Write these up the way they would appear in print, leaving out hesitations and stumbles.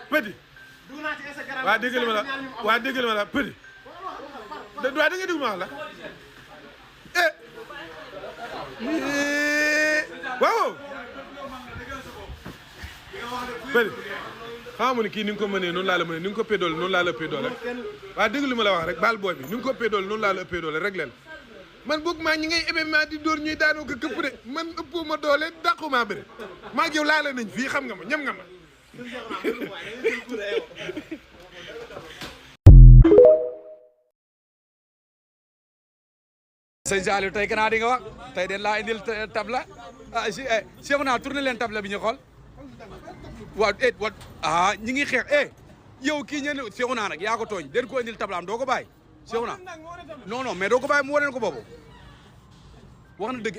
petit waa déggal ma la waa déggal ma la petit waa da nga déglu ma la waaw petit xam nga ni kii ni nga ko mënee noonu laa la mënee ni nga ko pédoole noonu laa la pédoole waa déglu ma la wax rek baal booy bi ni nga ko pédoole noonu laa la pédoole rek leen man boog maa ñi ngay événement di dóor ñuy daanoo ko këpp de man ëppoo ma doole dàqu maa bëri maa ngi yow laale nañ fii xam nga ma ñam nga ma sëñ Saliou tey kanaa di nga wax tey den laa indil tabla ah si Cheikh naa tourné leen tabla bi ñu xool waaw ñi ngi xeex yow kii ñeen Cheikh naa nag yaa ko tooñ den ko indil tabla am doo ko bàyyi Cheikh naa non mais doo ko bàyyi mu waneen ko boobu wax na dëgg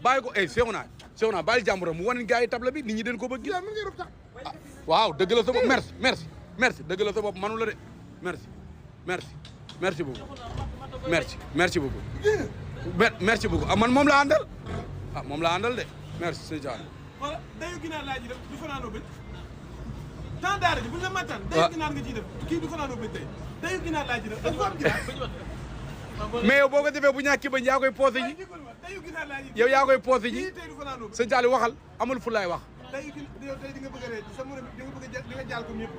bàyyi ko Cheikh naa bàyyi jàmburam mu waneen gars yi tabla bi nit ñi den ko bëgg waaw dëgg la sa bopp merci dëgg la sa bopp manu la de merci beaucoup merci beaucoup merci beaucoup man moom la àndal moom la àndal de merci sëñ Saliou wala dayu ginaar laa ji def du fanaanoo bëj temps daara ji bu la mattan dayu ginaar nga ciy def kii du fanaanoo bëj tey dayu ginaar laa ji def dafa am ginaar mais yow boo ko defee bu ñàkki bañ yaa koy poosé ji dayu ginaar laa ji yow yaa koy poosé ji tey du fanaanoo bëj sëñ Saliou waxal amul fu laay wax dayu yow tey di nga bëgg a ree sa morom di nga bëgg a di nga jaal comme ñëpp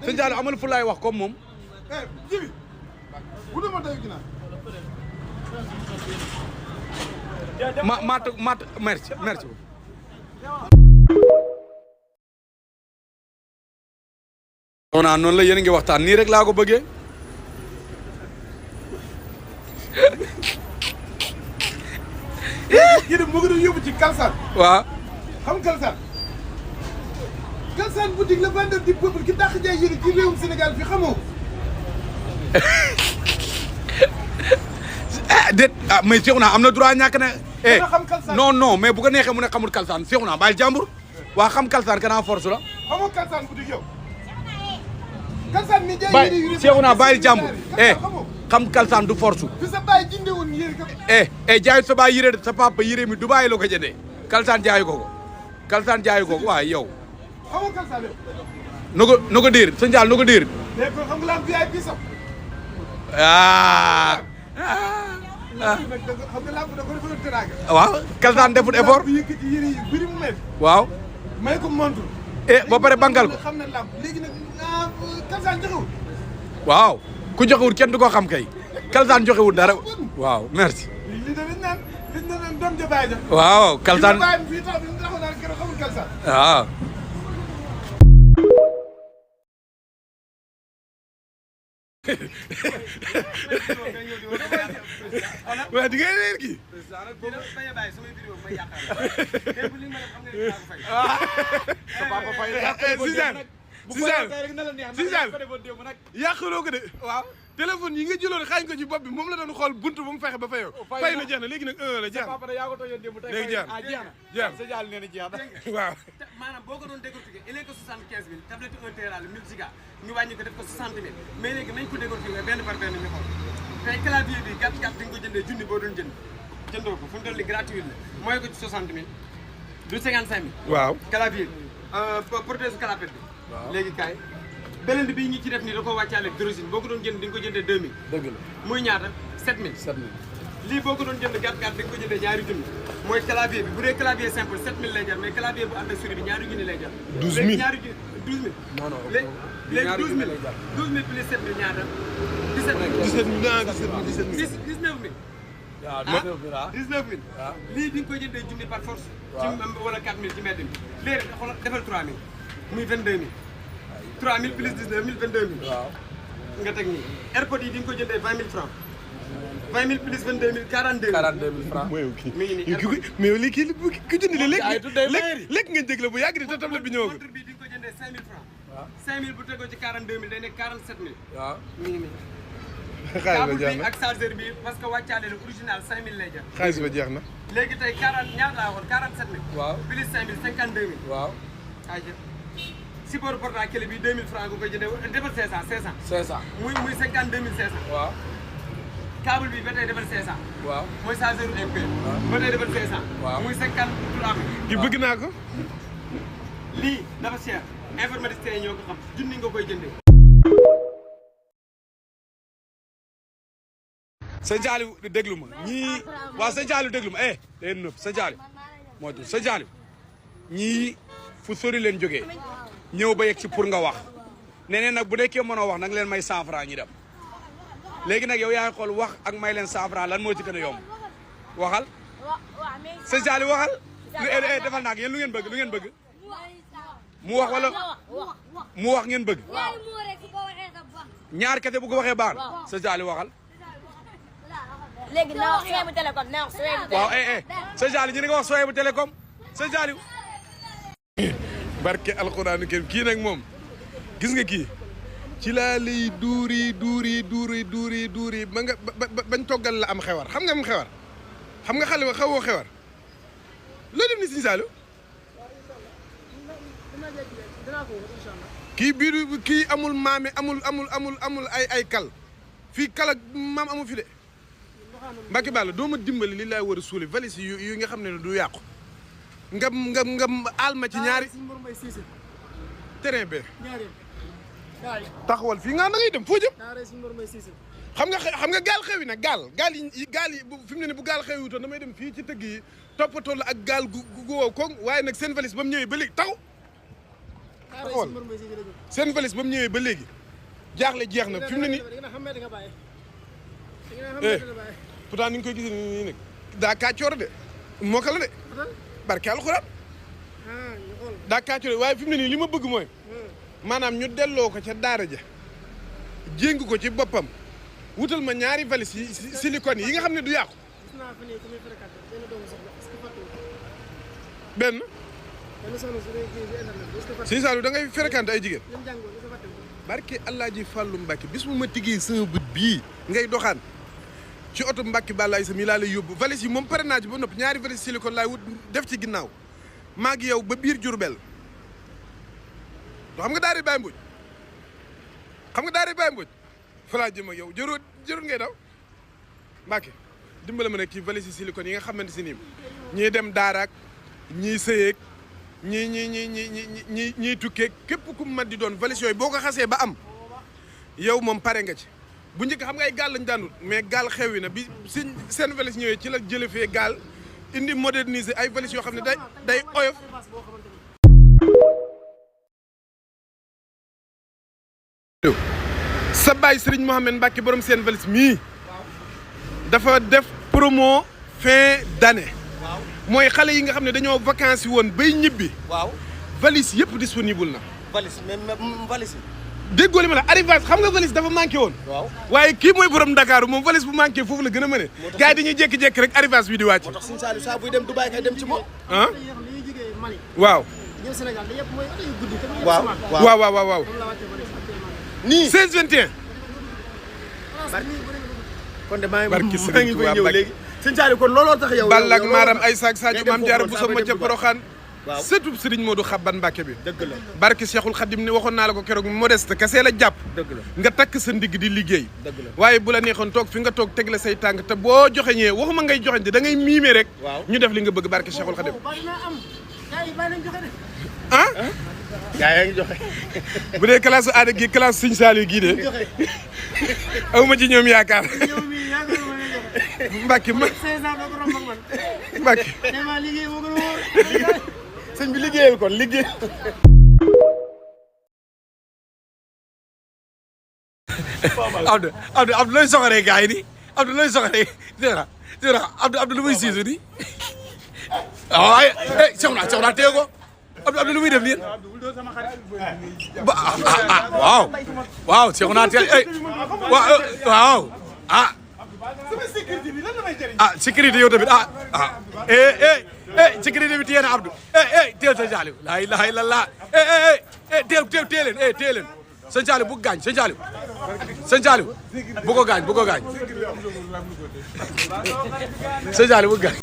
sëñ Saliou amul fu laay wax comme moom jibi bu dama dayu ginaar mat merci noonu la yéen a ngi waxtaan nii rek laa ko bëggee yéen moo ko doon yóbbu ci Kalsane waaw xam Kalsane boutique la vendeur du peuple ki dàq jaay yéen ci réewum Sénégal fi xamoo déet mais Cheikh naa am na droit ñàkk na non mais bu ko neexee mu ne xamul Kalsane Cheikh naa bàyyi jàmbur waa xam Kalsane kanaa force la xamoo Kalsane boutique yow Kalsane mi jaay yéen Cheikh naa bàyyi jàmbur xam Kalsane du force fi sa baay jëndee woon yéen jaayu sa baay yére sa papa yére mi Dubaay la ko jëndee Kalsane jaayu ko waaye yow xamoo Kalsane na ko diir sëñ Diall na ko diir léegi kon xam nga la am VIP sax xam nga lamb da ko defal teraanga waaw Kalsane defut effort bu yëkkati yére yi bëri mu may waaw may ko montre ba pare bangal ko xam na lamb léegi nag Kalsane joxewul waaw ku joxewul kenn du ko xam kay Kalsane joxewul dara waaw merci li dañ naan doom ja baay ja waaw Kalsane baay fii tax bi taxaw naan keroog xamul Kalsane waaw waaw di nga leer gi yàquloo ko de waaw téléphone yi nga jëloon xaañ ko ci bopp bi moom la doon xool buntu bu mu fexe ba fayoo fay na jeex na léegi nag la jeex na léegi jeex na waaw maanaam boo ko doon décortiquer il est que 75 000 tablette 1 Tera 1000 giga ñu wàññi ko def ko 60 000 mais léegi nañ ko décortiquer benn par benn ñu xool tey clavier bi gàtt di nga ko jëndee junni boo doon jëndoo ko fu mu toll nii gratuit la mooy ko ci 60 000 du 55 000 waaw clavier prothèse clapet bi léegi kaay beneen bi ñi ci def nii da koo wàccaale ak drosine boo ko doon jënd di nga ko jëndee 2000 dëgg la muy ñaata 7000 lii boo ko doon jënd gàtt di nga ko jëndee ñaari junni mooy clavier bi bu dee clavier simple 7000 lay jar mais clavier bu ànd ak souris bi ñaari junni lay jar 12000 ñaari junni 12000 non non léegi 12000 plus 7000 ñaata 19000 19000 lii di nga koy jëndee junni par force ci wala 4000 ci mbedd mi léegi xoolal defal 3000 muy 22000 3000 plus 19000 22000 waaw nga teg nii airpod yi di nga ko jëndee 20000 francs 20000 plus 22000 42000 francs mi ngi nii mais lii kii ku jënd lekk ngeen dégg la bu yàgg di te tablette bi ñëwagul montre bi di nga ko jëndee 5000 francs 5000 bu tegoo ci 42000 day nekk 47000 waaw mi ngi nii xaalis ba câble jeex bi na ak chargeur bi parce que wàccaale la original 5000 lay jar xaalis ba jeex na léegi tey 40 ñaata laa waxoon 47000 waaw plus 5000 52000 waaw ay jëf support portable clé bi 2000 francs nga koy jëndee defal 500 500 muy 52500 waaw câble bi ba tey defal 500. waaw mooy chargeur MP. ba tey defal 500. waaw muy 53 000. ki bëgg naa ko. lii dafa cher informaticien yi ñoo ko xam junni nga koy jëndee. sëñ Saliou déglu ma ñii waaw sëñ Saliou déglu ma day nëb sëñ Saliou moo tudd sëñ Saliou ñii fu sori leen jógee ñëw ba yegg si pour nga wax nee nag bu nekkee mënoo wax nag leen may 100 francs ñi dem léegi nag yow yaay xool wax ak may leen 100 francs lan moo ci gën a yomb waxal sëñ Saliou waxal defal naag yéen lu ngeen bëgg mu wax wala mu wax ngeen bëgg ñaar kese bu ko waxee baax sëñ Saliou waxal léegi na wax Soyebu Télécom na wax Soyebu Télécom. waaw sëñ Saliou ñu ne nga wax Soyebu Télécom sëñ Saliou. barke alxuraanu kër kii nag moom gis nga kii ci laa lay duuri ba nga bañ toggal la am xewar xam nga am xewar xam nga xale xawoo xewar loo def ni sëñ Saliou kii biiru kii amul maame amul ay kal fii kal ak maam amu fi de Mbacke Balla doo ma dimbali li laay war a suuli valise yu nga xam ne du yàqu nga aal ma ci ñaari terrain be taxawal fii nga na ngay dem foo jëm xam nga gaal xew yi nag gaal yi fi mu ne bu gaal xew wutoon damay dem fii ci tëgg yi toppatoo la ak gaal gu wow koŋ waaye nag seen valise ba mu ñëwee ba léegi taxawal seen valise ba mu ñëwee ba léegi jaaxle jeex na fi mu ne nii pourtant ni nga koy gisee nii nag daa kàccoor de moo ko la de barke alxuraan daa kàccoor waaye fi mu ne nii li ma bëgg mooy maanaam ñu delloo ko ca daara ja jéng ko ci boppam wutal ma ñaari valise yi silicone yi nga xam ne du yàqu benn Sëñ Saliou da ngay fréquenté ay jigéen barke allah ji fàllu Mbàkke bis mu ma tiggee sama bët bii ngay doxaan ci oto Mbacke Balaye sa mi laa lay yóbbu valise yi moom pare naa ci ba noppi ñaari valise silicone laay wut def ci ginnaaw maa ngi yow ba biir Jurbel xam nga daari Baye Mbodj fa laa jëm ak yow jërut ngay daw Mbacke dimbale ma nekk ci valise silicone yi nga xamante si nii ñii dem daaraak ñii sëyeeg ñii tukkeeg képp ku mu di doon valise yooyu boo ko xasee ba am yow moom pare nga ci bu njëkk xam nga ay gaal lañ daan wut mais gaal xewi na bi seen valise ñëwee ci la jële fee gaal indi moderniser ay valise yoo xam ne day oyof sa baay Serigne Mohamed Mbacke borom seen valise mii dafa def promo fin d'année mooy xale yi nga xam ne dañoo vacances yi woon bay ñibbi valise yëpp disponible na valise même valise déggoo li ma la arrivage xam nga valise dafa manqué woon waaye kii mooy borom Dakar moom valise bu manqué foofu la gën a mëne gars yi dañuy jékki-jékki rek arrivage bi di wàcc moo tax Sëñ Saliou saa buy dem Dubaï kay dem ci moom waaw waaw nii 16 21 kon de maa ngi fay ñëw léegi Sëñ Saliou kon looloo tax yow Balla ak Maram ay saak Sadio Maam Jaara bu sama ca Poroxaan sëtub Sëriñ Modou Xabban Mbàkke bi dëgg la barke Cheikhul Khadim ni waxoon naa la ko keroog modeste kese la jàpp dëgg la nga takk sa ndigg di liggéey dëgg la waaye bu la neexoon toog fi nga toog teg la say tànk te boo joxeñee waxuma ngay joxeñ da ngay miime rek ñu def li nga bëgg barke Cheikhul Khadim ah gaa yaa ngi joxe bu dee classe aada gi classe Sëñ Saliou gii de awma ci ñoom yaakaar Mbàkke ma Mbàkke sëñ bi liggéeyal kon liggéey Abdou looy soxoree gars yi ni Abdou looy soxoree dégg nga Abdou lu muy siisu ni waaye Cheikh naa téye ko Abdou lu muy def nii waaw Cheikh naa téye waaw sécurité yow tamit sécurité bi téye na Abdou téel Sëñ Saliou laa ilaha illallah téye leen Sëñ Saliou bu ko gaañ Sëñ Saliou bu ko gaañ Sëñ Saliou bu ko gaañ